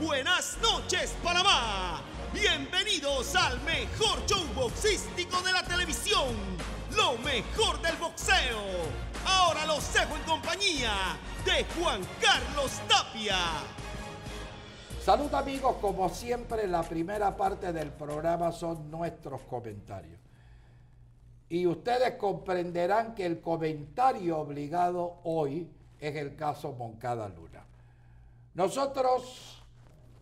Buenas noches, Panamá. Bienvenidos al mejor show boxístico de la televisión. Lo mejor del boxeo. Ahora los dejo en compañía de Juan Carlos Tapia. Salud amigos, como siempre la primera parte del programa son nuestros comentarios. Y ustedes comprenderán que el comentario obligado hoy es el caso Moncada Luna. Nosotros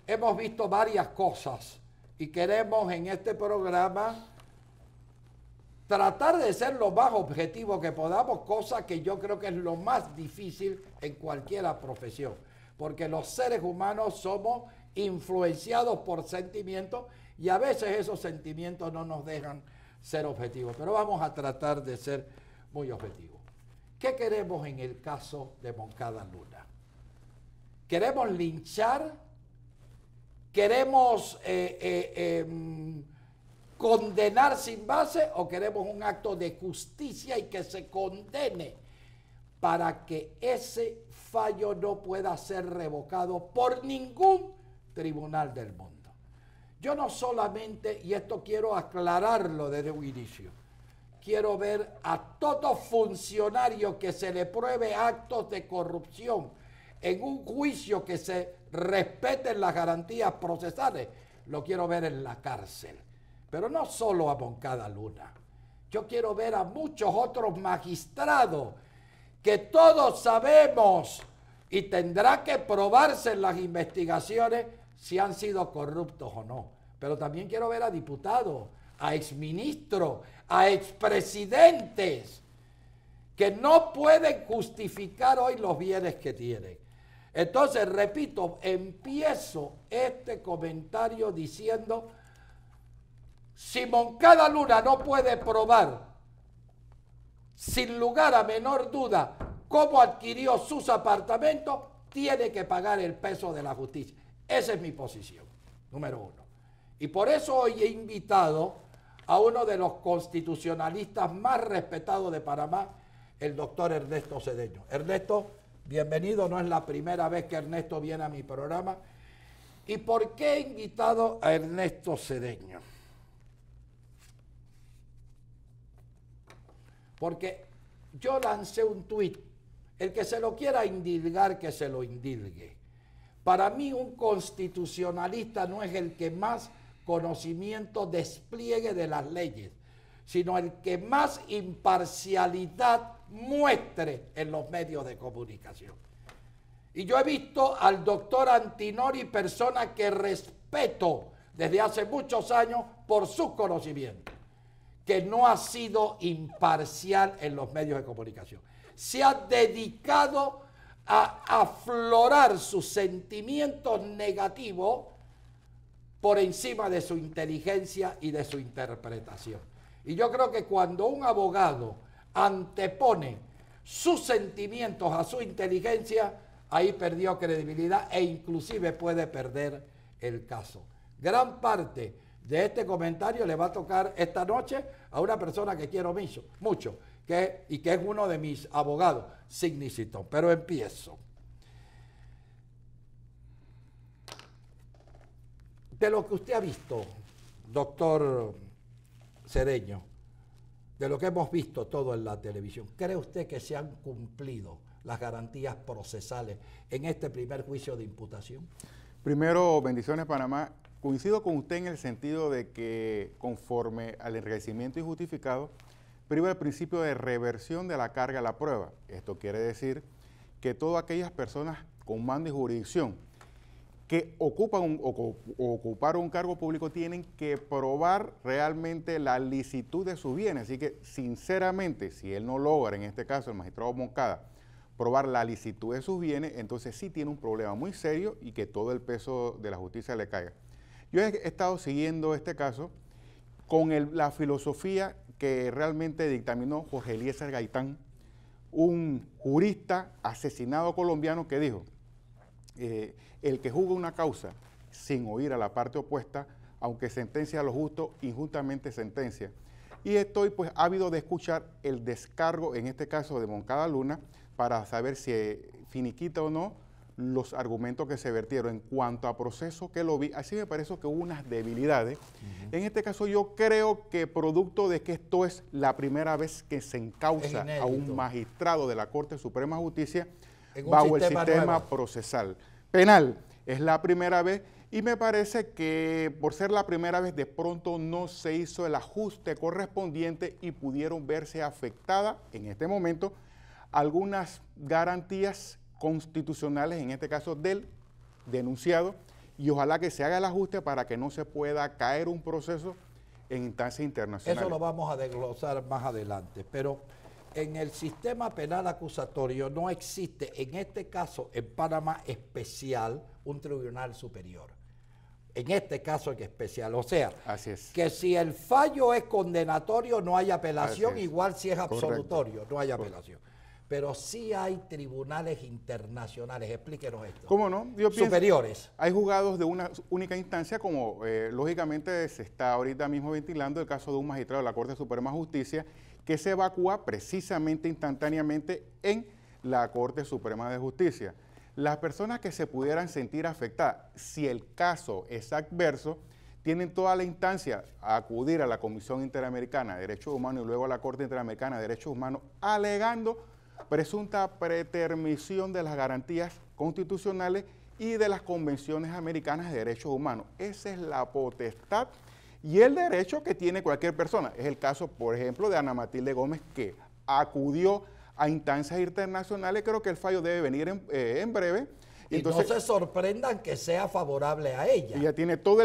hemos visto varias cosas y queremos en este programa tratar de ser lo más objetivo que podamos, cosa que yo creo que es lo más difícil en cualquier profesión, porque los seres humanos somos influenciados por sentimientos y a veces esos sentimientos no nos dejan ser objetivos, pero vamos a tratar de ser muy objetivos. ¿Qué queremos en el caso de Moncada Luna? ¿Queremos linchar? ¿Queremos condenar sin base o queremos un acto de justicia y que se condene para que ese fallo no pueda ser revocado por ningún tribunal del mundo? Yo no solamente, y esto quiero aclararlo desde un inicio, quiero ver a todo funcionario que se le pruebe actos de corrupción en un juicio que se respeten las garantías procesales, lo quiero ver en la cárcel. Pero no solo a Moncada Luna, yo quiero ver a muchos otros magistrados que todos sabemos y tendrá que probarse en las investigaciones si han sido corruptos o no. Pero también quiero ver a diputados, a exministros, a expresidentes que no pueden justificar hoy los bienes que tienen. Entonces, repito, empiezo este comentario diciendo: si Moncada Luna no puede probar, sin lugar a menor duda, cómo adquirió sus apartamentos, tiene que pagar el peso de la justicia. Esa es mi posición, número uno. Y por eso hoy he invitado a uno de los constitucionalistas más respetados de Panamá, el doctor Ernesto Cedeño. Ernesto, bienvenido, no es la primera vez que Ernesto viene a mi programa. ¿Y por qué he invitado a Ernesto Cedeño? Porque yo lancé un tuit, el que se lo quiera indilgar, que se lo indilgue. Para mí un constitucionalista no es el que más conocimiento despliegue de las leyes, sino el que más imparcialidad muestre en los medios de comunicación. Y yo he visto al doctor Antinori, persona que respeto desde hace muchos años por sus conocimientos, que no ha sido imparcial en los medios de comunicación. Se ha dedicado a aflorar sus sentimientos negativos por encima de su inteligencia y de su interpretación. Y yo creo que cuando un abogado antepone sus sentimientos a su inteligencia, ahí perdió credibilidad e inclusive puede perder el caso. Gran parte de este comentario le va a tocar esta noche a una persona que quiero mucho, y que es uno de mis abogados, Sidney Citón. Pero empiezo. De lo que usted ha visto, doctor Cedeño, de lo que hemos visto todo en la televisión, ¿cree usted que se han cumplido las garantías procesales en este primer juicio de imputación? Primero, bendiciones Panamá. Coincido con usted en el sentido de que conforme al enriquecimiento injustificado, priva el principio de reversión de la carga a la prueba. Esto quiere decir que todas aquellas personas con mando y jurisdicción que ocuparon un cargo público tienen que probar realmente la licitud de sus bienes. Así que, sinceramente, si él no logra, en este caso el magistrado Moncada, probar la licitud de sus bienes, entonces sí tiene un problema muy serio y que todo el peso de la justicia le caiga. Yo he estado siguiendo este caso con la filosofía que realmente dictaminó Jorge Eliezer Gaitán, un jurista asesinado colombiano que dijo: el que juzga una causa sin oír a la parte opuesta, aunque sentencia a lo justo, injustamente sentencia. Y estoy pues ávido de escuchar el descargo, en este caso de Moncada Luna, para saber si finiquita o no los argumentos que se vertieron en cuanto a proceso que lo vi, así me parece que hubo unas debilidades. En este caso yo creo que producto de que esto es la primera vez que se encausa a un magistrado de la Corte Suprema de Justicia bajo el sistema procesal penal. Es la primera vez y me parece que por ser la primera vez de pronto no se hizo el ajuste correspondiente y pudieron verse afectadas en este momento algunas garantías constitucionales, en este caso del denunciado, y ojalá que se haga el ajuste para que no se pueda caer un proceso en instancias internacionales. Eso lo vamos a desglosar más adelante, pero en el sistema penal acusatorio no existe, en este caso en Panamá especial, un tribunal superior. En este caso es especial, o sea, así es, que si el fallo es condenatorio no hay apelación, igual si es absolutorio, correcto, no hay apelación. Pero sí hay tribunales internacionales, explíquenos esto. ¿Cómo no? Yo pienso, superiores. Hay juzgados de una única instancia, como lógicamente se está ahorita mismo ventilando el caso de un magistrado de la Corte Suprema de Justicia que se evacúa precisamente instantáneamente en la Corte Suprema de Justicia. Las personas que se pudieran sentir afectadas, si el caso es adverso, tienen toda la instancia a acudir a la Comisión Interamericana de Derechos Humanos y luego a la Corte Interamericana de Derechos Humanos alegando presunta pretermisión de las garantías constitucionales y de las convenciones americanas de derechos humanos. Esa es la potestad y el derecho que tiene cualquier persona. Es el caso, por ejemplo, de Ana Matilde Gómez, que acudió a instancias internacionales. Creo que el fallo debe venir en breve. Y entonces, no se sorprendan que sea favorable a ella. Ella tiene tuvo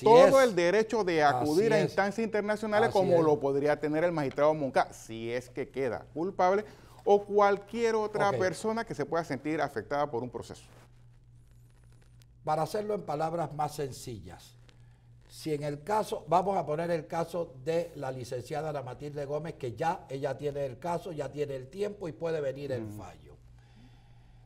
todo el derecho de acudir a instancias internacionales como lo podría tener el magistrado Moncada, si es que queda culpable, o cualquier otra persona que se pueda sentir afectada por un proceso. Para hacerlo en palabras más sencillas, si en el caso, vamos a poner el caso de la licenciada Ana Matilde Gómez, que ya ella tiene el caso, ya tiene el tiempo y puede venir el fallo.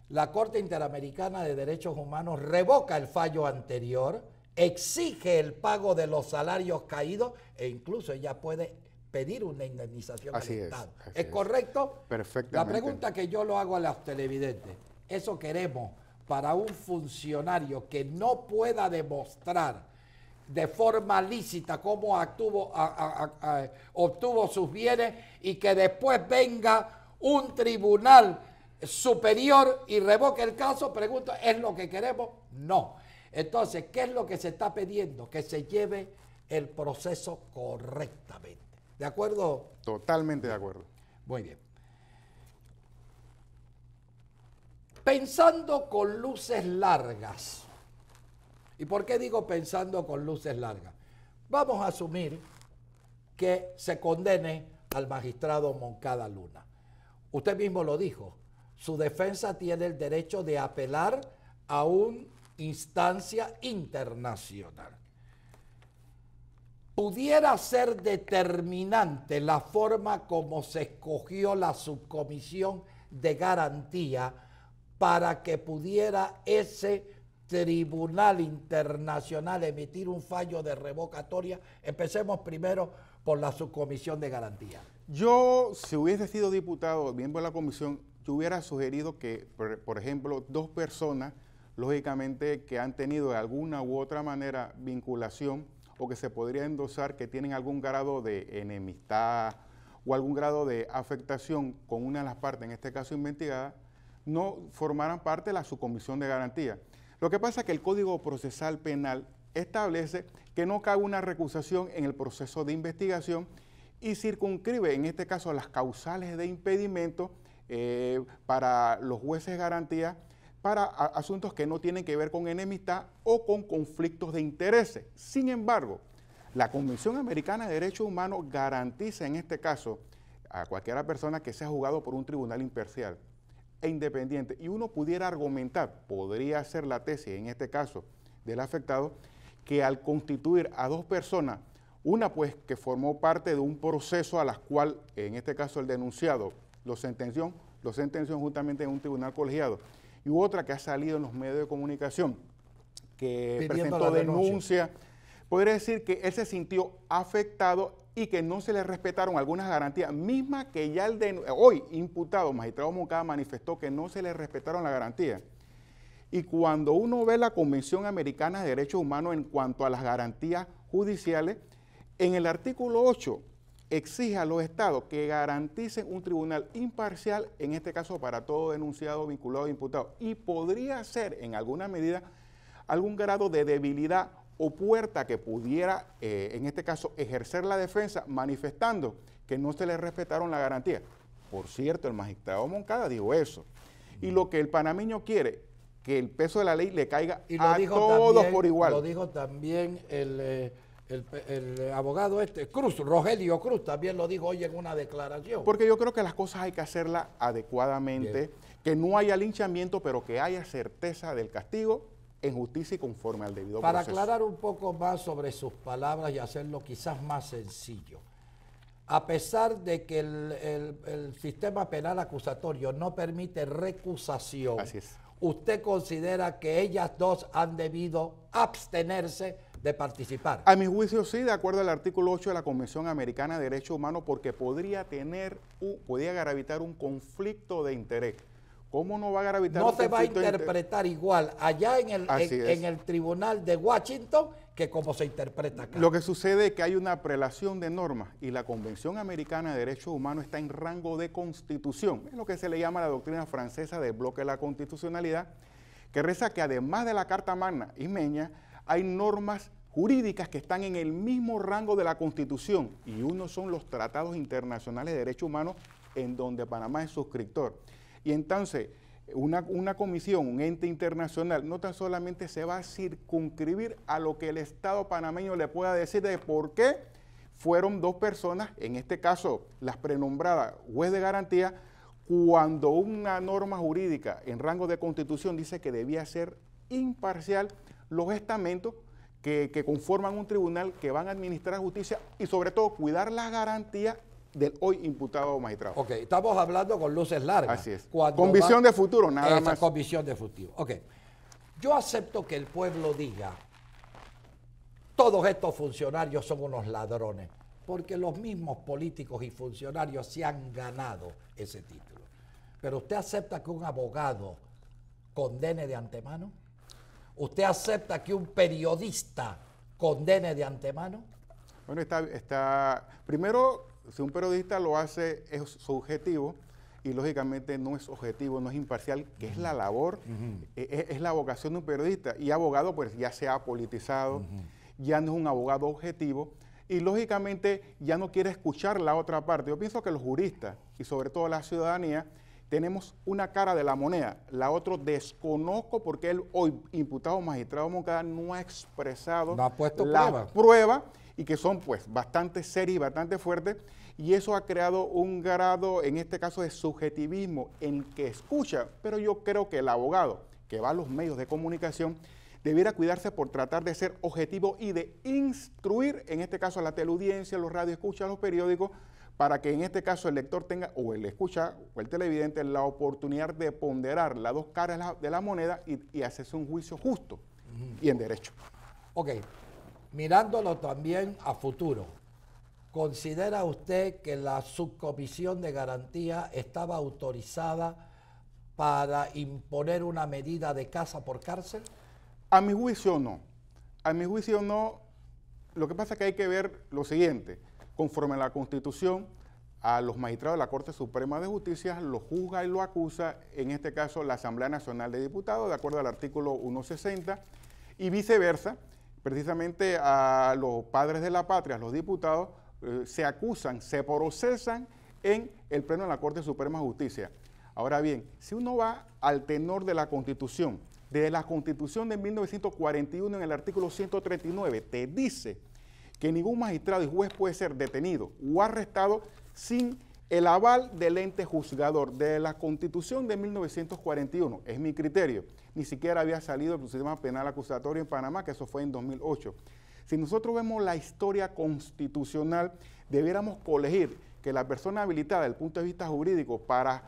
La Corte Interamericana de Derechos Humanos revoca el fallo anterior, exige el pago de los salarios caídos e incluso ella puede pedir una indemnización al Estado. ¿Es correcto? Perfectamente. La pregunta que yo lo hago a los televidentes, ¿eso queremos para un funcionario que no pueda demostrar de forma lícita cómo obtuvo sus bienes y que después venga un tribunal superior y revoque el caso? Pregunto, ¿es lo que queremos? No. Entonces, ¿qué es lo que se está pidiendo? Que se lleve el proceso correctamente. ¿De acuerdo? Totalmente de acuerdo. Muy bien. Pensando con luces largas. ¿Y por qué digo pensando con luces largas? Vamos a asumir que se condene al magistrado Moncada Luna. Usted mismo lo dijo, su defensa tiene el derecho de apelar a una instancia internacional. ¿Pudiera ser determinante la forma como se escogió la subcomisión de garantía para que pudiera ese tribunal internacional emitir un fallo de revocatoria? Empecemos primero por la subcomisión de garantía. Yo, si hubiese sido diputado, miembro de la comisión, yo hubiera sugerido que, por ejemplo, dos personas, lógicamente, que han tenido de alguna u otra manera vinculación o que se podría endosar que tienen algún grado de enemistad o algún grado de afectación con una de las partes, en este caso investigada, no formaran parte de la subcomisión de garantía. Lo que pasa es que el Código Procesal Penal establece que no cabe una recusación en el proceso de investigación y circunscribe, en este caso, las causales de impedimento para los jueces de garantía para asuntos que no tienen que ver con enemistad o con conflictos de intereses. Sin embargo, la Convención Americana de Derechos Humanos garantiza en este caso a cualquier persona que sea juzgado por un tribunal imparcial e independiente, y uno pudiera argumentar, podría ser la tesis en este caso del afectado, que al constituir a dos personas, una pues que formó parte de un proceso a la cual en este caso el denunciado lo sentenció justamente en un tribunal colegiado, y otra que ha salido en los medios de comunicación, que presentó denuncia, podría decir que él se sintió afectado y que no se le respetaron algunas garantías, mismas que ya hoy imputado, magistrado Moncada, manifestó que no se le respetaron las garantías. Y cuando uno ve la Convención Americana de Derechos Humanos en cuanto a las garantías judiciales, en el artículo 8 exige a los estados que garanticen un tribunal imparcial, en este caso para todo denunciado, vinculado o imputado. Y podría ser en alguna medida algún grado de debilidad o puerta que pudiera, en este caso, ejercer la defensa manifestando que no se le respetaron la garantía. Por cierto, el magistrado Moncada dijo eso. Y lo que el panameño quiere, que el peso de la ley le caiga a todos también, por igual. Lo dijo también el abogado Cruz, Rogelio Cruz, también lo dijo hoy en una declaración. Porque yo creo que las cosas hay que hacerlas adecuadamente, que no haya linchamiento, pero que haya certeza del castigo en justicia y conforme al debido Para proceso. aclarar un poco más sobre sus palabras y hacerlo quizás más sencillo, a pesar de que el sistema penal acusatorio no permite recusación, Así es. ¿usted considera que ellas dos han debido abstenerse de participar? A mi juicio sí, de acuerdo al artículo 8 de la Convención Americana de Derechos Humanos, porque podría gravitar un conflicto de interés. ¿Cómo no va a gravitar un conflicto de interés? No se va a interpretar igual allá en el tribunal de Washington que como se interpreta acá. Lo que sucede es que hay una prelación de normas y la Convención Americana de Derechos Humanos está en rango de constitución. Es lo que se le llama la doctrina francesa del bloque de la constitucionalidad, que reza que además de la Carta Magna ismeña, hay normas jurídicas que están en el mismo rango de la Constitución y uno son los tratados internacionales de derechos humanos en donde Panamá es suscriptor. Y entonces una comisión, un ente internacional, no tan solamente se va a circunscribir a lo que el Estado panameño le pueda decir de por qué fueron dos personas, en este caso las prenombradas juez de garantía, cuando una norma jurídica en rango de constitución dice que debía ser imparcial los estamentos que conforman un tribunal que van a administrar justicia y sobre todo cuidar las garantías del hoy imputado magistrado. Ok, estamos hablando con luces largas. Así es. Con visión de futuro, nada más. Con visión de futuro. Ok. Yo acepto que el pueblo diga, todos estos funcionarios son unos ladrones, porque los mismos políticos y funcionarios se han ganado ese título. Pero ¿usted acepta que un abogado condene de antemano? ¿Usted acepta que un periodista condene de antemano? Bueno, primero, si un periodista lo hace, es subjetivo y lógicamente no es objetivo, no es imparcial, que es la labor, es la vocación de un periodista. Y abogado, pues ya se ha politizado, ya no es un abogado objetivo y lógicamente ya no quiere escuchar la otra parte. Yo pienso que los juristas y sobre todo la ciudadanía tenemos una cara de la moneda, la otra desconozco porque el hoy imputado magistrado Moncada no ha expresado la prueba y que son pues bastante serias y bastante fuertes, y eso ha creado un grado, en este caso, de subjetivismo en que escucha, pero yo creo que el abogado que va a los medios de comunicación debiera cuidarse por tratar de ser objetivo y de instruir, en este caso, a la teleaudiencia, los radioescuchas, los periódicos, para que en este caso el lector tenga, o el escucha, o el televidente, la oportunidad de ponderar las dos caras de la moneda y hacerse un juicio justo y en derecho. Ok. Mirándolo también a futuro, ¿considera usted que la subcomisión de garantía estaba autorizada para imponer una medida de casa por cárcel? A mi juicio no. A mi juicio no. Lo que pasa es que hay que ver lo siguiente. Conforme a la Constitución, a los magistrados de la Corte Suprema de Justicia lo juzga y lo acusa, en este caso la Asamblea Nacional de Diputados, de acuerdo al artículo 160, y viceversa. Precisamente a los padres de la patria, los diputados, se acusan, se procesan en el Pleno de la Corte Suprema de Justicia. Ahora bien, si uno va al tenor de la Constitución, desde la Constitución de 1941 en el artículo 139, te dice que ningún magistrado y juez puede ser detenido o arrestado sin el aval del ente juzgador. De la Constitución de 1941, es mi criterio, ni siquiera había salido el sistema penal acusatorio en Panamá, que eso fue en 2008. Si nosotros vemos la historia constitucional, debiéramos colegir que la persona habilitada desde el punto de vista jurídico para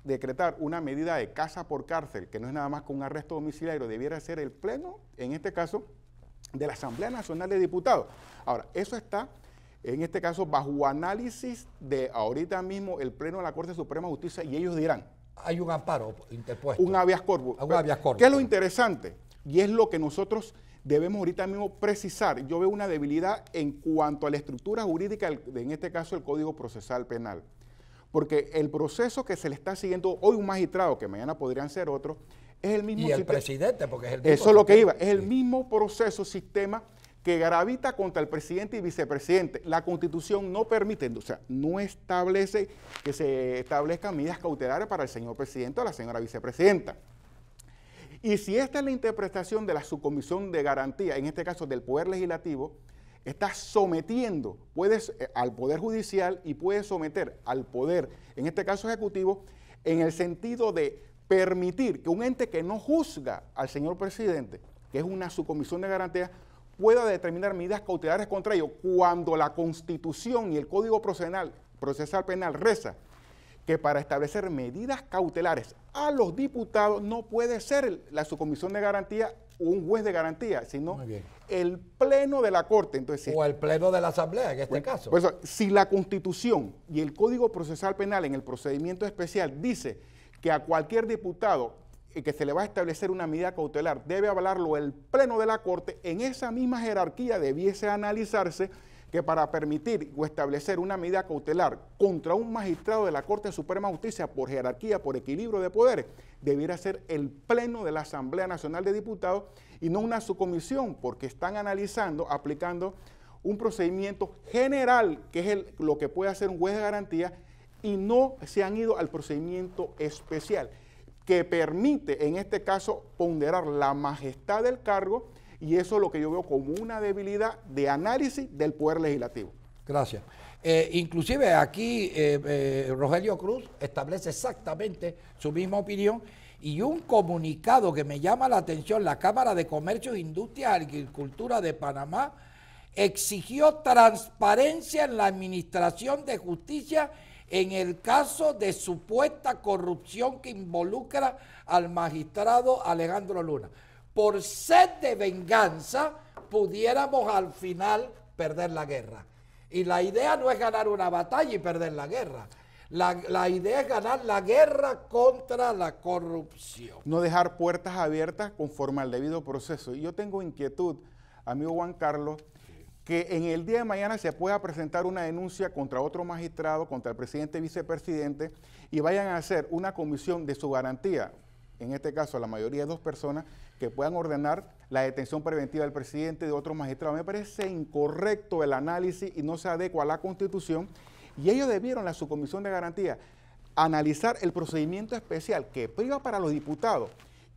decretar una medida de casa por cárcel, que no es nada más que un arresto domiciliario, debiera ser el Pleno, en este caso, de la Asamblea Nacional de Diputados. Ahora, eso está, en este caso, bajo análisis de ahorita mismo el Pleno de la Corte Suprema de Justicia y ellos dirán, Hay un amparo interpuesto. Un habeas corpus. Un habeas corpus. ¿Qué es lo interesante? Y es lo que nosotros debemos ahorita mismo precisar. Yo veo una debilidad en cuanto a la estructura jurídica, en este caso el Código Procesal Penal. Porque el proceso que se le está siguiendo hoy un magistrado, que mañana podrían ser otros, es el mismo y el presidente, porque es el mismo eso es lo que iba, es el mismo proceso, sistema que gravita contra el presidente y vicepresidente. La Constitución no permite, o sea, no establece que se establezcan medidas cautelares para el señor presidente o la señora vicepresidenta. Y si esta es la interpretación de la subcomisión de garantía, en este caso del Poder Legislativo, está sometiendo al Poder Judicial y puede someter al Poder, en este caso Ejecutivo, en el sentido de permitir que un ente que no juzga al señor presidente, que es una subcomisión de garantía, pueda determinar medidas cautelares contra ellos cuando la Constitución y el Código Procesal Penal reza que para establecer medidas cautelares a los diputados no puede ser la subcomisión de garantía o un juez de garantía, sino el Pleno de la Corte. Entonces, o el Pleno de la Asamblea, en este caso. Por eso, si la Constitución y el Código Procesal Penal en el procedimiento especial dice que a cualquier diputado que se le va a establecer una medida cautelar debe avalarlo el Pleno de la Corte, en esa misma jerarquía debiese analizarse que para permitir o establecer una medida cautelar contra un magistrado de la Corte Suprema de Justicia por jerarquía, por equilibrio de poderes, debiera ser el Pleno de la Asamblea Nacional de Diputados y no una subcomisión, porque están analizando, aplicando un procedimiento general, que es lo que puede hacer un juez de garantía, y no se han ido al procedimiento especial, que permite, en este caso, ponderar la majestad del cargo, y eso es lo que yo veo como una debilidad de análisis del Poder Legislativo. Gracias. Inclusive aquí Rogelio Cruz establece exactamente su misma opinión y un comunicado que me llama la atención, la Cámara de Comercio, Industria y Agricultura de Panamá exigió transparencia en la administración de justicia en el caso de supuesta corrupción que involucra al magistrado Alejandro Luna. Por sed de venganza, pudiéramos al final perder la guerra. Y la idea no es ganar una batalla y perder la guerra. La idea es ganar la guerra contra la corrupción. No dejar puertas abiertas conforme al debido proceso. Y yo tengo inquietud, amigo Juan Carlos, que en el día de mañana se pueda presentar una denuncia contra otro magistrado, contra el presidente y vicepresidente, y vayan a hacer una comisión de su garantía, en este caso la mayoría de 2 personas, que puedan ordenar la detención preventiva del presidente y de otros magistrados. Me parece incorrecto el análisis y no se adecua a la Constitución, y ellos debieron, la subcomisión de garantía, analizar el procedimiento especial que priva para los diputados,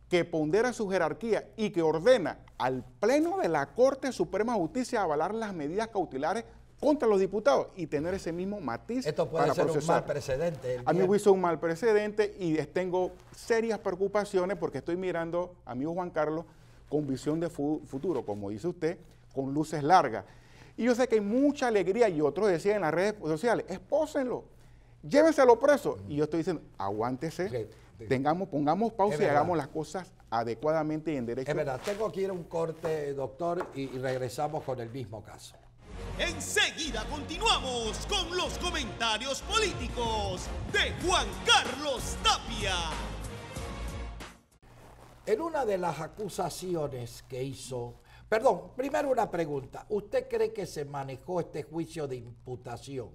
que pondera su jerarquía y que ordena al Pleno de la Corte Suprema de Justicia avalar las medidas cautelares contra los diputados y tener ese mismo matiz. Esto puede para ser procesar. un mal precedente. A mí me hizo un mal precedente y tengo serias preocupaciones porque estoy mirando, amigo Juan Carlos, con visión de futuro, como dice usted, con luces largas. Y yo sé que hay mucha alegría, y otros decían en las redes sociales, espósenlo, llévenselo preso. Y yo estoy diciendo, aguántese, pongamos pausa y hagamos las cosas adecuadamente y en derecho. Es verdad, tengo que ir a un corte, doctor, y regresamos con el mismo caso. Enseguida continuamos con los comentarios políticos de Juan Carlos Tapia. En una de las acusaciones que hizo, perdón, primero una pregunta, ¿usted cree que se manejó este juicio de imputación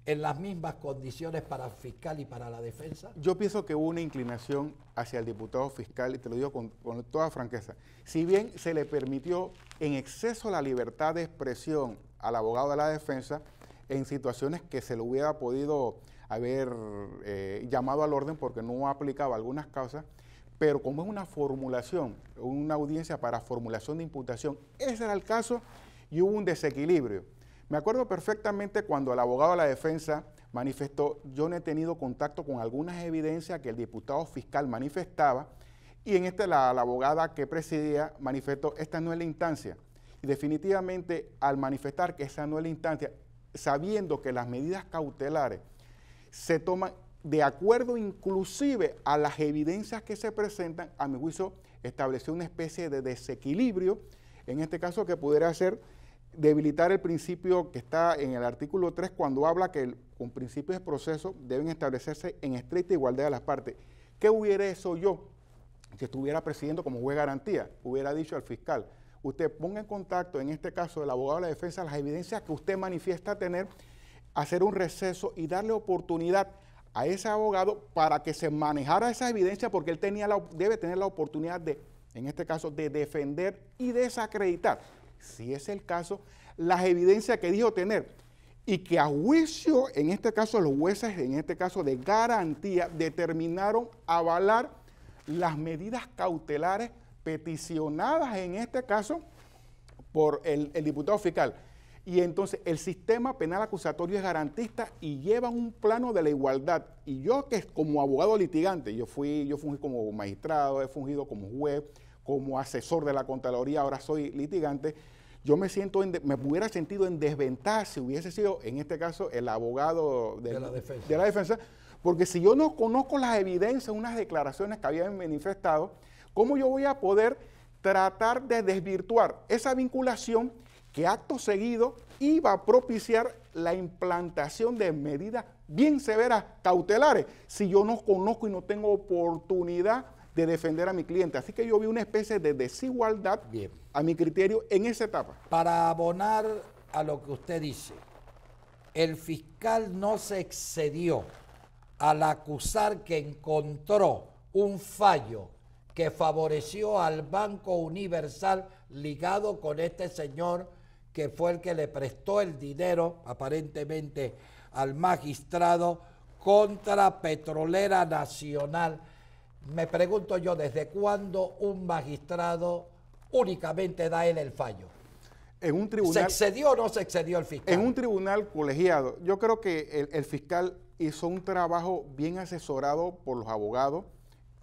en las mismas condiciones para el fiscal y para la defensa? Yo pienso que hubo una inclinación hacia el diputado fiscal, y te lo digo con toda franqueza. Si bien se le permitió en exceso la libertad de expresión al abogado de la defensa en situaciones que se le hubiera podido haber llamado al orden porque no aplicaba algunas causas, pero como es una formulación, una audiencia para formulación de imputación, ese era el caso y hubo un desequilibrio. Me acuerdo perfectamente cuando el abogado de la defensa manifestó, yo no he tenido contacto con algunas evidencias que el diputado fiscal manifestaba, y en la abogada que presidía manifestó, esta no es la instancia. Y definitivamente al manifestar que esa no es la instancia, sabiendo que las medidas cautelares se toman de acuerdo inclusive a las evidencias que se presentan, a mi juicio estableció una especie de desequilibrio, en este caso que pudiera ser debilitar el principio que está en el artículo 3 cuando habla que con principios de proceso deben establecerse en estricta igualdad de las partes. ¿Qué hubiera hecho yo si estuviera presidiendo como juez de garantía? Hubiera dicho al fiscal, usted ponga en contacto, en este caso del abogado de la defensa, las evidencias que usted manifiesta tener, hacer un receso y darle oportunidad a ese abogado para que se manejara esa evidencia, porque él debe tener la oportunidad de, en este caso, de defender y desacreditar, si es el caso, las evidencias que dijo tener, y que a juicio, en este caso los jueces, en este caso de garantía, determinaron avalar las medidas cautelares peticionadas, en este caso, por el diputado fiscal. Y entonces el sistema penal acusatorio es garantista y lleva un plano de la igualdad. Y yo, que como abogado litigante, yo fungí como magistrado, he fungido como juez, como asesor de la Contraloría, ahora soy litigante, yo me hubiera sentido en desventaja si hubiese sido, en este caso, el abogado de la defensa, porque si yo no conozco las evidencias, unas declaraciones que habían manifestado, ¿cómo yo voy a poder tratar de desvirtuar esa vinculación que acto seguido iba a propiciar la implantación de medidas bien severas, cautelares, si yo no conozco y no tengo oportunidad de defender a mi cliente? Así que yo vi una especie de desigualdad, bien, a mi criterio, en esa etapa. Para abonar a lo que usted dice, el fiscal no se excedió al acusar que encontró un fallo que favoreció al Banco Universal ligado con este señor que fue el que le prestó el dinero, aparentemente, al magistrado contra Petrolera Nacional. Me pregunto yo, ¿desde cuándo un magistrado únicamente da él el fallo? En un tribunal, ¿se excedió o no se excedió el fiscal? En un tribunal colegiado, yo creo que el fiscal hizo un trabajo bien asesorado por los abogados,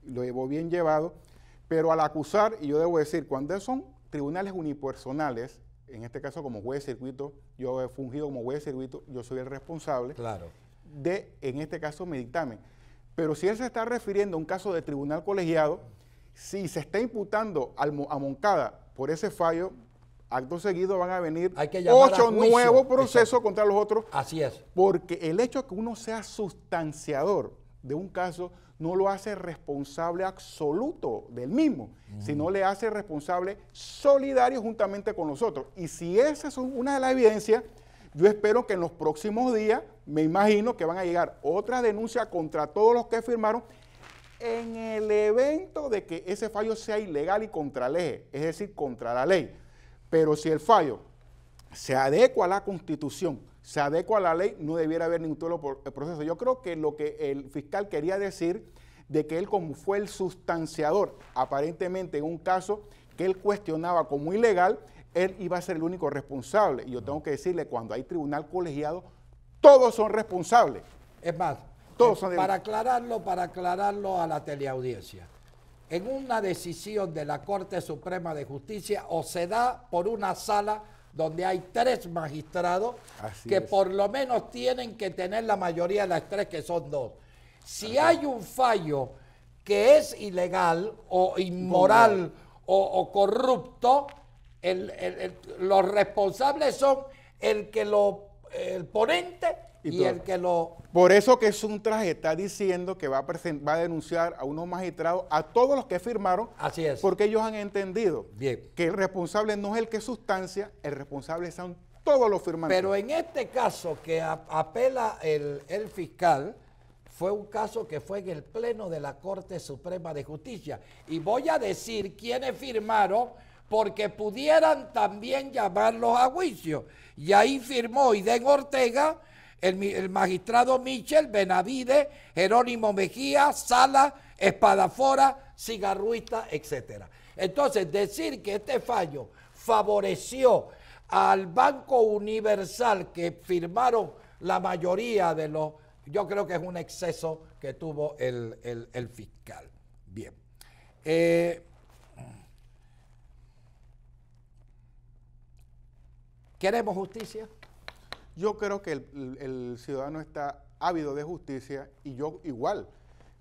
lo llevó bien llevado, pero al acusar, y yo debo decir, cuando son tribunales unipersonales, en este caso como juez de circuito, yo he fungido como juez de circuito, yo soy el responsable, claro, de, en este caso, mi dictamen. Pero si él se está refiriendo a un caso de tribunal colegiado, si se está imputando a Moncada por ese fallo, acto seguido van a venir 8 nuevos procesos contra los otros. Así es. Porque el hecho de que uno sea sustanciador de un caso no lo hace responsable absoluto del mismo, sino le hace responsable solidario juntamente con nosotros. Y si esa es una de las evidencias, yo espero que en los próximos días, me imagino que van a llegar otras denuncias contra todos los que firmaron en el evento de que ese fallo sea ilegal y contra la ley, es decir, contra la ley. Pero si el fallo se adecua a la Constitución, se adecua a la ley, no debiera haber ningún proceso. Yo creo que lo que el fiscal quería decir, de que él, como fue el sustanciador, aparentemente en un caso que él cuestionaba como ilegal, él iba a ser el único responsable. Y yo tengo que decirle, cuando hay tribunal colegiado, todos son responsables. Es más, todos son para aclararlo a la teleaudiencia, en una decisión de la Corte Suprema de Justicia, o se da por una sala donde hay 3 magistrados, que por lo menos tienen que tener la mayoría de las 3, que son 2. Si hay un fallo que es ilegal o inmoral o corrupto, los responsables son el ponente y el que lo... Por eso que Suntraje está diciendo que va a denunciar a unos magistrados, a todos los que firmaron. Así es. Porque ellos han entendido que el responsable no es el que sustancia, el responsable son todos los firmantes. Pero en este caso que apela el fiscal, fue un caso que fue en el Pleno de la Corte Suprema de Justicia. Y voy a decir quiénes firmaron, porque pudieran también llamarlos a juicio. Y ahí firmó Iden Ortega, el magistrado Michel, Benavide, Jerónimo Mejía, Sala, Espadafora, Cigarruista, etc. Entonces, decir que este fallo favoreció al Banco Universal, que firmaron la mayoría de los... Yo creo que es un exceso que tuvo el fiscal. Bien. ¿Queremos justicia? Yo creo que el ciudadano está ávido de justicia, y yo igual.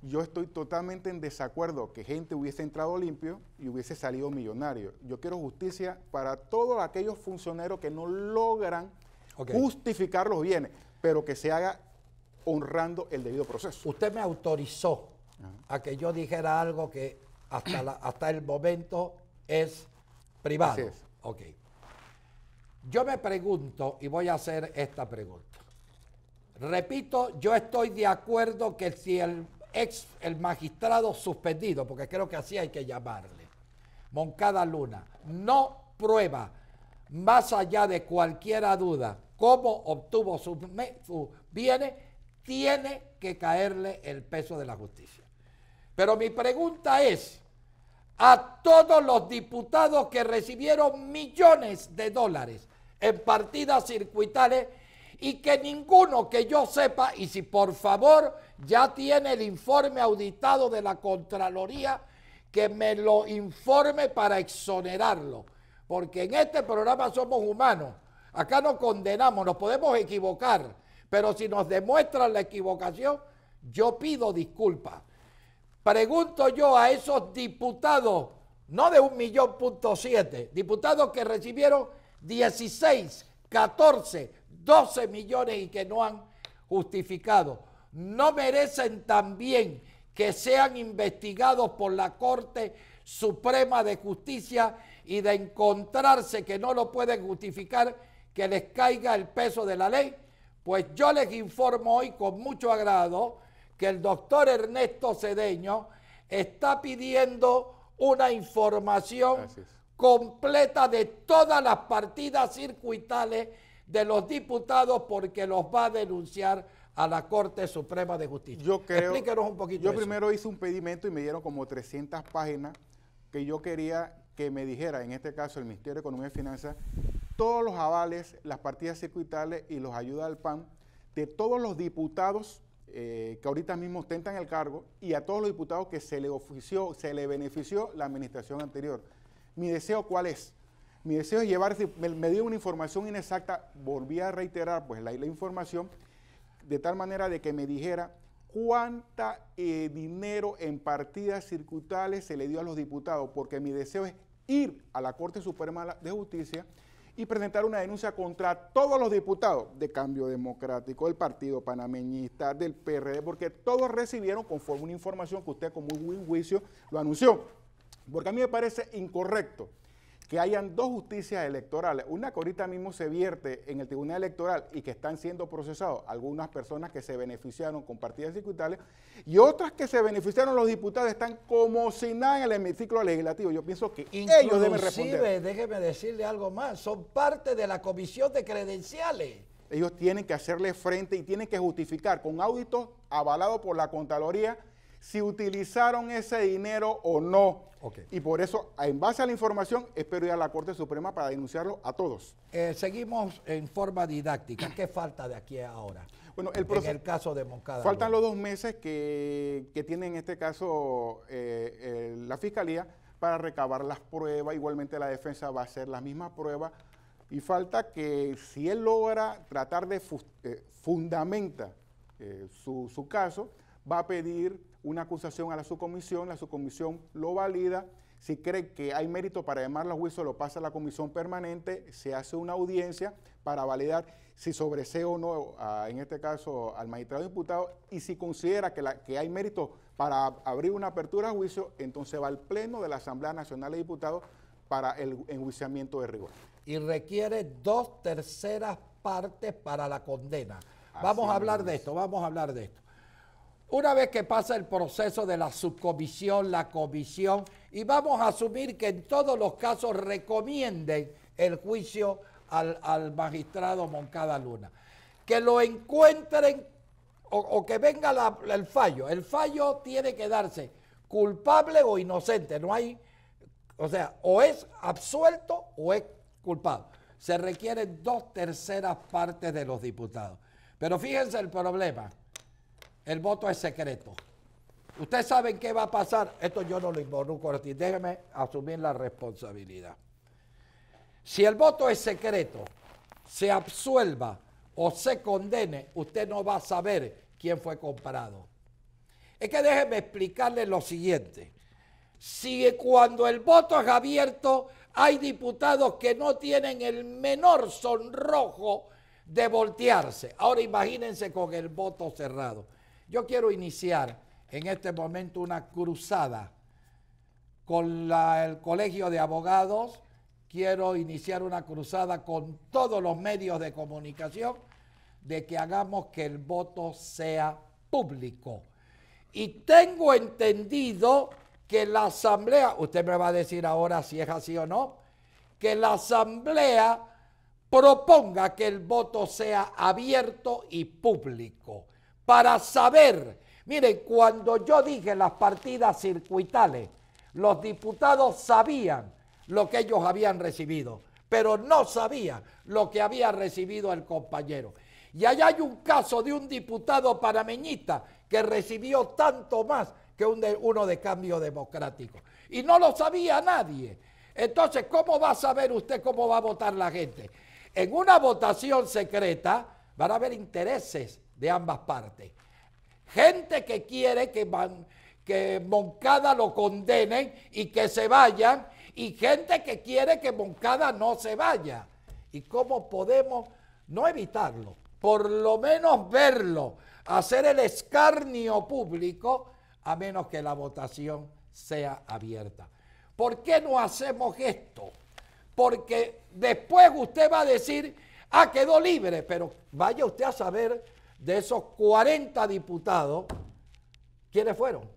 yo estoy totalmente en desacuerdo que gente hubiese entrado limpio y hubiese salido millonario. Yo quiero justicia para todos aquellos funcionarios que no logran justificar los bienes, pero que se haga honrando el debido proceso. Usted me autorizó a que yo dijera algo que hasta el momento es privado. Así es. Ok. Yo me pregunto, y voy a hacer esta pregunta. Repito, yo estoy de acuerdo que si el magistrado suspendido, porque creo que así hay que llamarle, Moncada Luna, no prueba más allá de cualquier duda cómo obtuvo sus bienes, tiene que caerle el peso de la justicia. Pero mi pregunta es, a todos los diputados que recibieron millones de dólares en partidas circuitales y que ninguno que yo sepa, y si por favor ya tiene el informe auditado de la Contraloría, que me lo informe para exonerarlo, porque en este programa somos humanos, acá no condenamos, nos podemos equivocar, pero si nos demuestran la equivocación, yo pido disculpas. Pregunto yo a esos diputados, no de 1,7 millones, diputados que recibieron 16, 14, 12 millones y que no han justificado, ¿no merecen también que sean investigados por la Corte Suprema de Justicia y de encontrarse que no lo pueden justificar, que les caiga el peso de la ley? Pues yo les informo hoy con mucho agrado que el doctor Ernesto Cedeño está pidiendo una información completa de todas las partidas circuitales de los diputados porque los va a denunciar a la Corte Suprema de Justicia. Yo creo, explíquenos un poquito yo eso. Primero hice un pedimento y me dieron como 300 páginas que yo quería que me dijera, en este caso el Ministerio de Economía y Finanzas, todos los avales, las partidas circuitales y los ayudas al PAN de todos los diputados que ahorita mismo ostentan el cargo y a todos los diputados que se le benefició la administración anterior. Mi deseo, ¿cuál es? Mi deseo es llevar, si me dio una información inexacta, volví a reiterar pues la información, de tal manera de que me dijera cuánta dinero en partidas circuitales se le dio a los diputados, porque mi deseo es ir a la Corte Suprema de Justicia y presentar una denuncia contra todos los diputados de Cambio Democrático, del Partido Panameñista, del PRD, porque todos recibieron conforme una información que usted con muy buen juicio lo anunció. Porque a mí me parece incorrecto que hayan dos justicias electorales, una que ahorita mismo se vierte en el Tribunal Electoral y que están siendo procesados algunas personas que se beneficiaron con partidas circuitales y otras que se beneficiaron los diputados están como si nada en el hemiciclo legislativo. Yo pienso que ellos deben responder. Déjeme decirle algo más, son parte de la comisión de credenciales. Ellos tienen que hacerle frente y tienen que justificar con auditos avalados por la Contraloría si utilizaron ese dinero o no. Y por eso, en base a la información, espero ir a la Corte Suprema para denunciarlo a todos. Seguimos en forma didáctica. ¿Qué falta de aquí a ahora? Bueno, en el caso de Moncada. Faltan los 2 meses que tiene en este caso la Fiscalía para recabar las pruebas. Igualmente la defensa va a hacer las mismas pruebas. Y falta que si él logra tratar de fundamentar su caso, va a pedir una acusación a la subcomisión lo valida, si cree que hay mérito para llamar a juicio, lo pasa a la comisión permanente, se hace una audiencia para validar si sobresee o no, en este caso, al magistrado diputado, y si considera que hay mérito para abrir una apertura a juicio, entonces va al Pleno de la Asamblea Nacional de Diputados para el enjuiciamiento de rigor. Y requiere 2/3 partes para la condena. Vamos a hablar de esto, Una vez que pasa el proceso de la subcomisión, la comisión, y vamos a asumir que en todos los casos recomienden el juicio al magistrado Moncada Luna, que lo encuentren o que venga el fallo. El fallo tiene que darse culpable o inocente, no hay, o sea, o es absuelto o es culpable. Se requieren 2/3 partes de los diputados. Pero fíjense el problema. El voto es secreto. Ustedes saben qué va a pasar. Esto yo no lo involucro a ti. Déjeme asumir la responsabilidad. Si el voto es secreto, se absuelva o se condene, usted no va a saber quién fue comprado. Es que déjeme explicarle lo siguiente. Si cuando el voto es abierto hay diputados que no tienen el menor sonrojo de voltearse. Ahora imagínense con el voto cerrado. Yo quiero iniciar en este momento una cruzada con el Colegio de Abogados. Quiero iniciar una cruzada con todos los medios de comunicación de que hagamos que el voto sea público. Y tengo entendido que la Asamblea, usted me va a decir ahora si es así o no, que la Asamblea proponga que el voto sea abierto y público para saber. Miren, cuando yo dije las partidas circuitales, los diputados sabían lo que ellos habían recibido, pero no sabían lo que había recibido el compañero. Y allá hay un caso de un diputado panameñista que recibió tanto más que uno de Cambio Democrático. Y no lo sabía nadie. Entonces, ¿cómo va a saber usted cómo va a votar la gente? En una votación secreta van a haber intereses de ambas partes. Gente que quiere que Moncada lo condenen y que se vayan, y gente que quiere que Moncada no se vaya. ¿Y cómo podemos no evitarlo? Por lo menos verlo, hacer el escarnio público, a menos que la votación sea abierta. ¿Por qué no hacemos esto? Porque después usted va a decir, quedó libre, pero vaya usted a saber de esos 40 diputados, ¿quiénes fueron?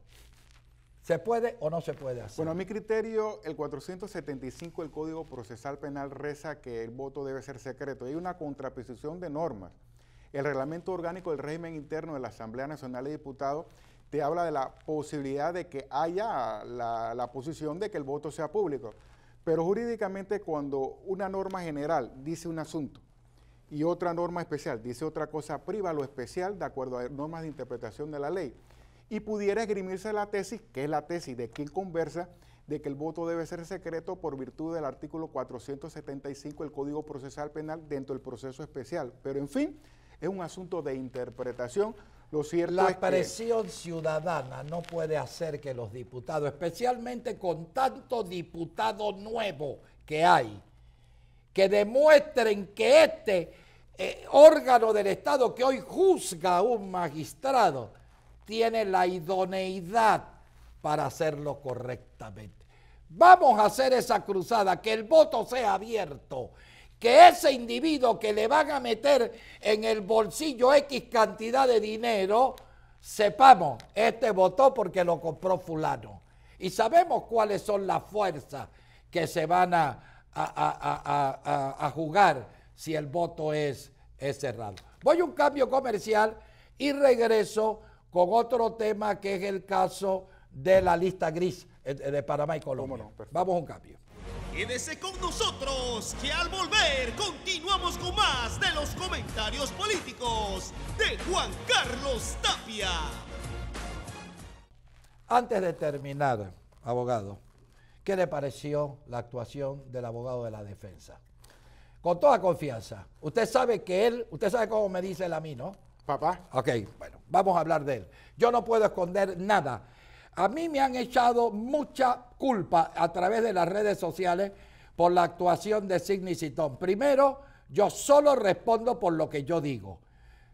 ¿Se puede o no se puede hacer? Bueno, a mi criterio, el 475 del Código Procesal Penal reza que el voto debe ser secreto. Hay una contraposición de normas. El reglamento orgánico del régimen interno de la Asamblea Nacional de Diputados te habla de la posibilidad de que haya la posición de que el voto sea público. Pero jurídicamente, cuando una norma general dice un asunto y otra norma especial dice otra cosa, priva lo especial de acuerdo a normas de interpretación de la ley. Y pudiera esgrimirse la tesis, que es la tesis de quien conversa, de que el voto debe ser secreto por virtud del artículo 475 del Código Procesal Penal dentro del proceso especial. Pero en fin, es un asunto de interpretación. Lo cierto es que la presión ciudadana no puede hacer que los diputados, especialmente con tanto diputado nuevo que hay, que demuestren que este órgano del Estado que hoy juzga a un magistrado tiene la idoneidad para hacerlo correctamente. Vamos a hacer esa cruzada, que el voto sea abierto, que ese individuo que le van a meter en el bolsillo X cantidad de dinero, sepamos, este votó porque lo compró fulano. Y sabemos cuáles son las fuerzas que se van a jugar si el voto es cerrado. Voy a un cambio comercial y regreso con otro tema que es el caso de la lista gris de Panamá y Colombia. No, vamos a un cambio. Quédese con nosotros, que al volver continuamos con más de los comentarios políticos de Juan Carlos Tapia. Antes de terminar, abogado, ¿qué le pareció la actuación del abogado de la defensa? Con toda confianza. Usted sabe que usted sabe cómo me dice él a mí, ¿no? Papá. Ok, bueno, vamos a hablar de él. Yo no puedo esconder nada. A mí me han echado mucha culpa a través de las redes sociales por la actuación de Sidney Citón. Primero, yo solo respondo por lo que yo digo.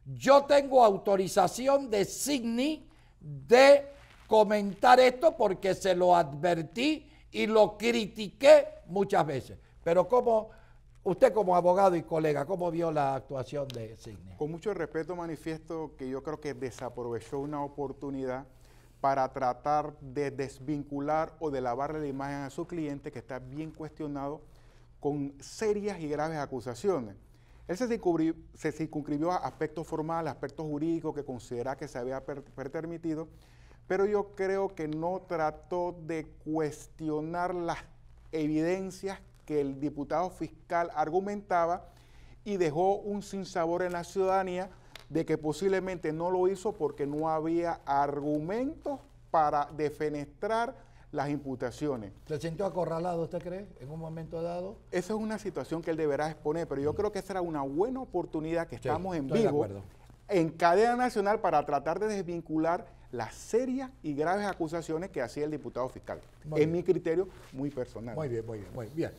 Yo tengo autorización de Sidney de comentar esto porque se lo advertí y lo critiqué muchas veces. Pero usted como abogado y colega, ¿cómo vio la actuación de Sidney? Con mucho respeto manifiesto que yo creo que desaprovechó una oportunidad para tratar de desvincular o de lavarle la imagen a su cliente, que está bien cuestionado con serias y graves acusaciones. Él se circunscribió a aspectos formales, aspectos jurídicos que considera que se había permitido, pero yo creo que no trató de cuestionar las evidencias que el diputado fiscal argumentaba y dejó un sinsabor en la ciudadanía de que posiblemente no lo hizo porque no había argumentos para defenestrar las imputaciones. ¿Se sintió acorralado, usted cree, en un momento dado? Esa es una situación que él deberá exponer, pero yo creo que esa era una buena oportunidad que estamos en estoy de vivo. acuerdo. en cadena nacional para tratar de desvincular las serias y graves acusaciones que hacía el diputado fiscal. Es mi criterio muy personal. Muy bien, muy bien, muy bien.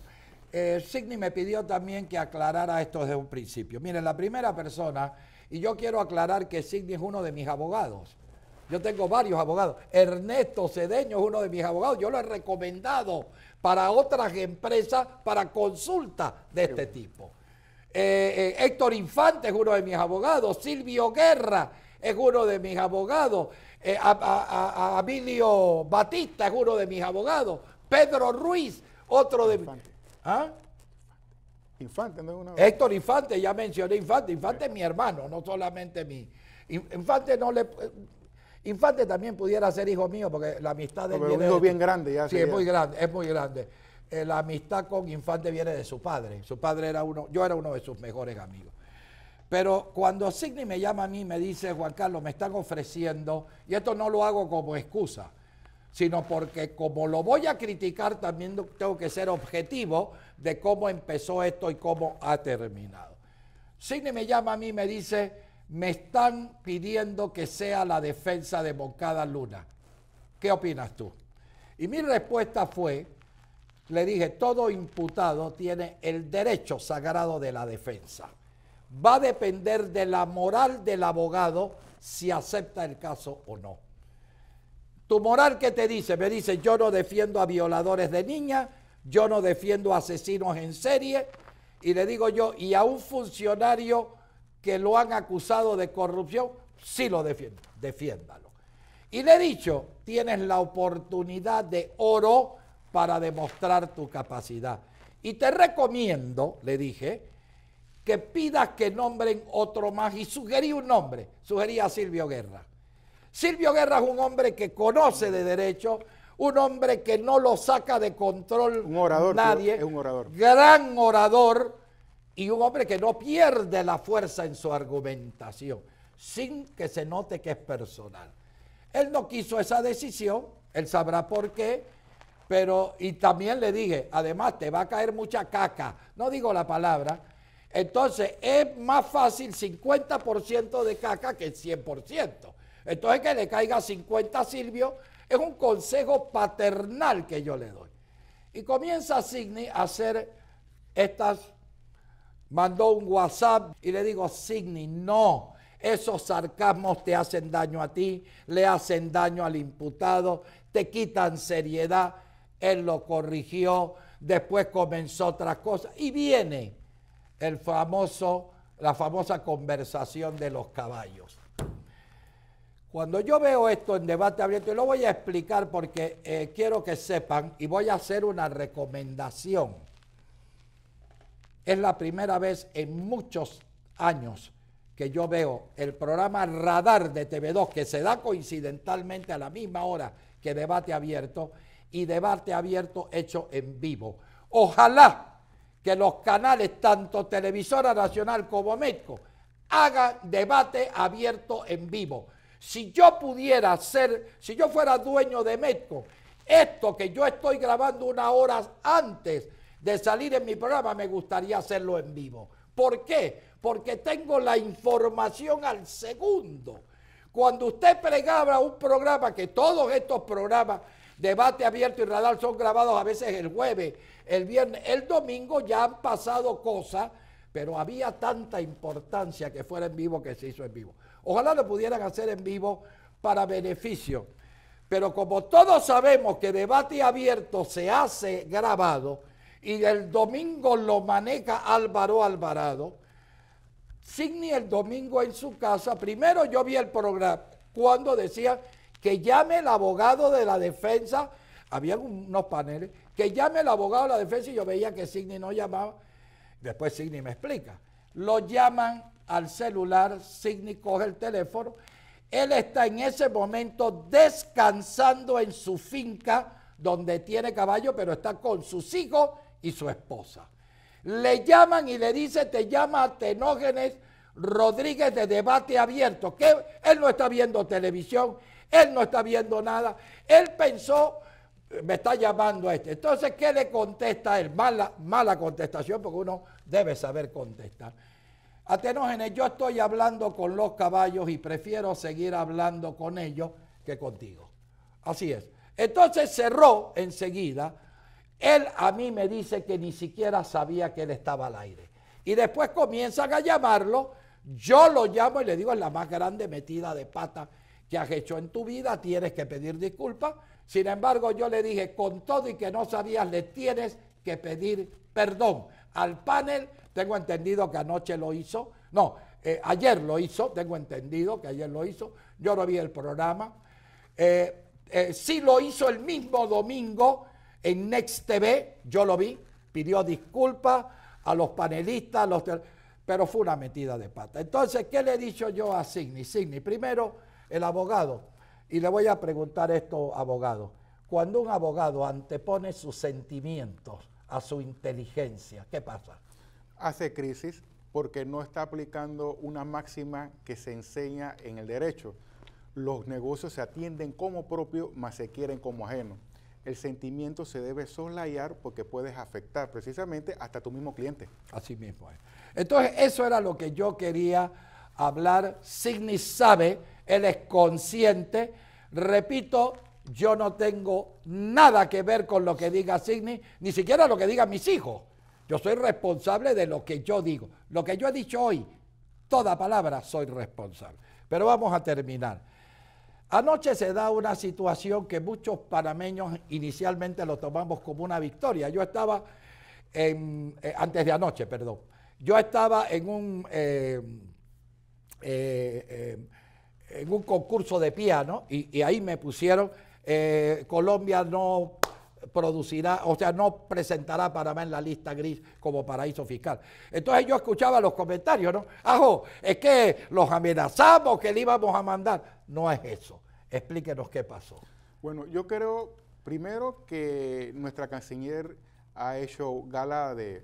Signy me pidió también que aclarara esto desde un principio. Miren, la primera persona, y yo quiero aclarar que Signy es uno de mis abogados. Yo tengo varios abogados. Ernesto Cedeño es uno de mis abogados. Yo lo he recomendado para otras empresas para consulta de este tipo. Héctor Infante es uno de mis abogados. Silvio Guerra es uno de mis abogados. Abilio Batista es uno de mis abogados. Pedro Ruiz, otro de mis... ¿Ah? Infante, no es una... Héctor Infante, ya mencioné Infante. Infante es mi hermano, no solamente mi... Infante no le... Infante también pudiera ser hijo mío, porque la amistad de él viene... un hijo bien grande ya. Sí, es muy grande, es muy grande. La amistad con Infante viene de su padre. Su padre era uno, yo era uno de sus mejores amigos. Pero cuando Signy me llama a mí, me dice, Juan Carlos, me están ofreciendo, y esto no lo hago como excusa, sino porque como lo voy a criticar, también tengo que ser objetivo de cómo empezó esto y cómo ha terminado. Signy me llama a mí y me dice, me están pidiendo que sea la defensa de Moncada Luna. ¿Qué opinas tú? Y mi respuesta fue, le dije, todo imputado tiene el derecho sagrado de la defensa. Va a depender de la moral del abogado si acepta el caso o no. ¿Tu moral qué te dice? Me dice, yo no defiendo a violadores de niñas, yo no defiendo a asesinos en serie, y le digo yo, y a un funcionario que lo han acusado de corrupción, sí lo defiendo, defiéndalo. Y le he dicho, tienes la oportunidad de oro para demostrar tu capacidad. Y te recomiendo, le dije, que pidas que nombren otro más, y sugerí un nombre, sugerí a Silvio Guerra. Silvio Guerra es un hombre que conoce de derecho, un hombre que no lo saca de control un orador, nadie, es un orador. Gran orador, y un hombre que no pierde la fuerza en su argumentación, sin que se note que es personal. Él no quiso esa decisión, él sabrá por qué, pero, y también le dije, además te va a caer mucha caca, no digo la palabra, entonces es más fácil 50% de caca que el 100%. Entonces que le caiga 50 a Silvio es un consejo paternal que yo le doy. Y comienza Signy a hacer estas, mandó un WhatsApp y le digo, Signy, no, esos sarcasmos te hacen daño a ti, le hacen daño al imputado, te quitan seriedad. Él lo corrigió, después comenzó otras cosas y viene la famosa conversación de los caballos. Cuando yo veo esto en debate abierto, y lo voy a explicar porque quiero que sepan y voy a hacer una recomendación. Es la primera vez en muchos años que yo veo el programa Radar de TV2, que se da coincidentalmente a la misma hora que debate abierto, y debate abierto hecho en vivo. Ojalá que los canales, tanto Televisora Nacional como Metco, hagan debate abierto en vivo. Si yo pudiera si yo fuera dueño de Metco, esto que yo estoy grabando 1 hora antes de salir en mi programa, me gustaría hacerlo en vivo. ¿Por qué? Porque tengo la información al segundo. Cuando usted pregaba un programa, que todos estos programas, debate abierto y radar, son grabados a veces el jueves, el viernes, el domingo ya han pasado cosas, pero había tanta importancia que fuera en vivo que se hizo en vivo. Ojalá lo pudieran hacer en vivo para beneficio, pero como todos sabemos que debate abierto se hace grabado y el domingo lo maneja Álvaro Alvarado, Signy el domingo en su casa, primero yo vi el programa cuando decía que llame el abogado de la defensa, había unos paneles, que llame el abogado de la defensa y yo veía que Signy no llamaba, después Signy me explica, lo llaman al celular, Signy coge el teléfono, él está en ese momento descansando en su finca donde tiene caballo, pero está con sus hijos y su esposa. Le llaman y le dice, te llama Tenógenes Rodríguez de Debate Abierto, que él no está viendo televisión, él no está viendo nada, él pensó, me está llamando este. Entonces, ¿qué le contesta él? Mala contestación, porque uno debe saber contestar. Atenógenes, yo estoy hablando con los caballos y prefiero seguir hablando con ellos que contigo. Así es. Entonces cerró enseguida. Él a mí me dice que ni siquiera sabía que él estaba al aire. Y después comienzan a llamarlo. Yo lo llamo y le digo, es la más grande metida de pata que has hecho en tu vida, tienes que pedir disculpas. Sin embargo, yo le dije, con todo y que no sabías, le tienes que pedir perdón al panel. Tengo entendido que anoche lo hizo. No, ayer lo hizo, tengo entendido que ayer lo hizo. Yo no vi el programa. Sí lo hizo el mismo domingo en Next TV, yo lo vi, pidió disculpas a los panelistas, pero fue una metida de pata. Entonces, ¿qué le he dicho yo a Sidney? Sidney, primero, el abogado, y le voy a preguntar esto, abogado. Cuando un abogado antepone sus sentimientos a su inteligencia, ¿qué pasa? Hace crisis porque no está aplicando una máxima que se enseña en el derecho. Los negocios se atienden como propio, mas se quieren como ajeno. El sentimiento se debe soslayar porque puedes afectar precisamente hasta tu mismo cliente. Así mismo es. Entonces, eso era lo que yo quería hablar. Sidney sabe, él es consciente. Repito, yo no tengo nada que ver con lo que diga Sidney, ni siquiera lo que digan mis hijos. Yo soy responsable de lo que yo digo. Lo que yo he dicho hoy, toda palabra, soy responsable. Pero vamos a terminar. Anoche se da una situación que muchos panameños inicialmente lo tomamos como una victoria. Yo estaba, antes de anoche, perdón, yo estaba en un concurso de piano y ahí me pusieron, Colombia no producirá, o sea, no presentará a Panamá en la lista gris como paraíso fiscal. Entonces yo escuchaba los comentarios, ¿no? Ajo, es que los amenazamos, que le íbamos a mandar. No es eso. Explíquenos qué pasó. Bueno, yo creo, primero, que nuestra canciller ha hecho gala de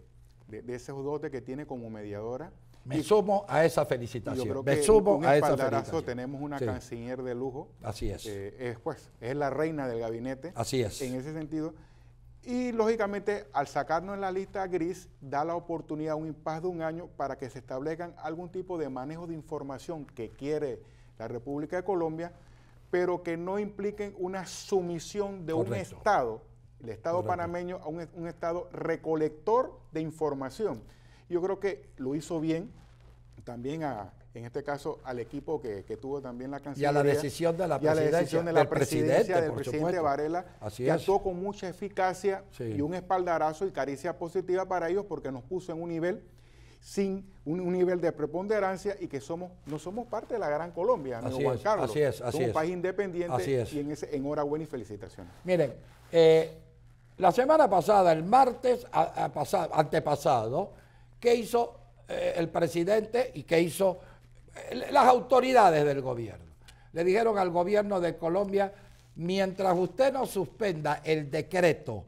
esos dotes que tiene como mediadora. Me sumo a esa felicitación. Yo creo me que sumo a esa felicitación. Tenemos una canciller de lujo. Así es. Es la reina del gabinete. Así es. En ese sentido. Y lógicamente, al sacarnos en la lista gris, da la oportunidad, un impasse de un año, para que se establezcan algún tipo de manejo de información que quiere la República de Colombia, pero que no impliquen una sumisión de un Estado, el Estado panameño, a un Estado recolector de información. Yo creo que lo hizo bien, también en este caso al equipo que tuvo también la Cancillería. Y a la decisión de la presidencia, del presidente Varela, que actuó con mucha eficacia y un espaldarazo y caricia positiva para ellos, porque nos puso en un nivel sin un nivel de preponderancia y que no somos parte de la Gran Colombia, amigo Juan Carlos. Somos un país independiente y enhorabuena y felicitaciones. Miren, la semana pasada, el martes antepasado, ¿qué hizo el presidente y qué hizo las autoridades del gobierno? Le dijeron al gobierno de Colombia, mientras usted no suspenda el decreto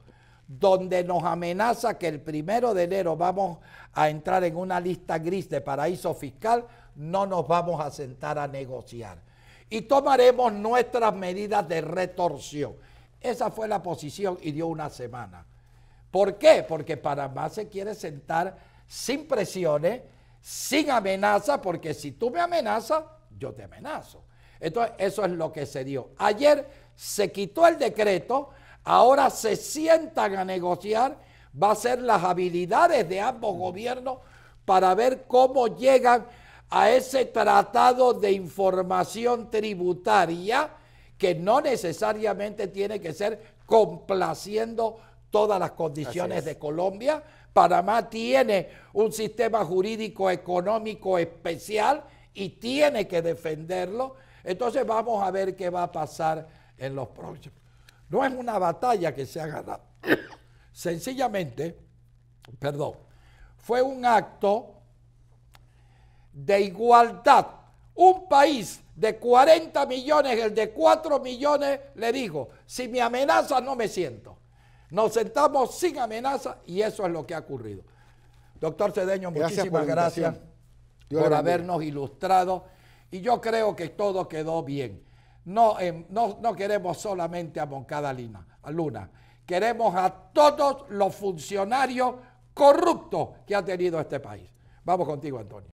donde nos amenaza que el 1 de enero vamos a entrar en una lista gris de paraíso fiscal, no nos vamos a sentar a negociar. Y tomaremos nuestras medidas de retorsión. Esa fue la posición y dio una semana. ¿Por qué? Porque Panamá se quiere sentar sin presiones, sin amenaza, porque si tú me amenazas, yo te amenazo. Entonces, eso es lo que se dio. Ayer se quitó el decreto, ahora se sientan a negociar, va a ser las habilidades de ambos gobiernos para ver cómo llegan a ese tratado de información tributaria que no necesariamente tiene que ser complaciendo todas las condiciones de Colombia. Panamá tiene un sistema jurídico económico especial y tiene que defenderlo. Entonces vamos a ver qué va a pasar en los próximos. No es una batalla que se ha ganado. Sencillamente, fue un acto de igualdad. Un país de 40 millones, el de 4 millones, le dijo, si me amenazas no me siento. Nos sentamos sin amenaza y eso es lo que ha ocurrido. Doctor Cedeño, muchísimas gracias por habernos ilustrado y yo creo que todo quedó bien. No queremos solamente a Moncada Luna, queremos a todos los funcionarios corruptos que ha tenido este país. Vamos contigo, Antonio.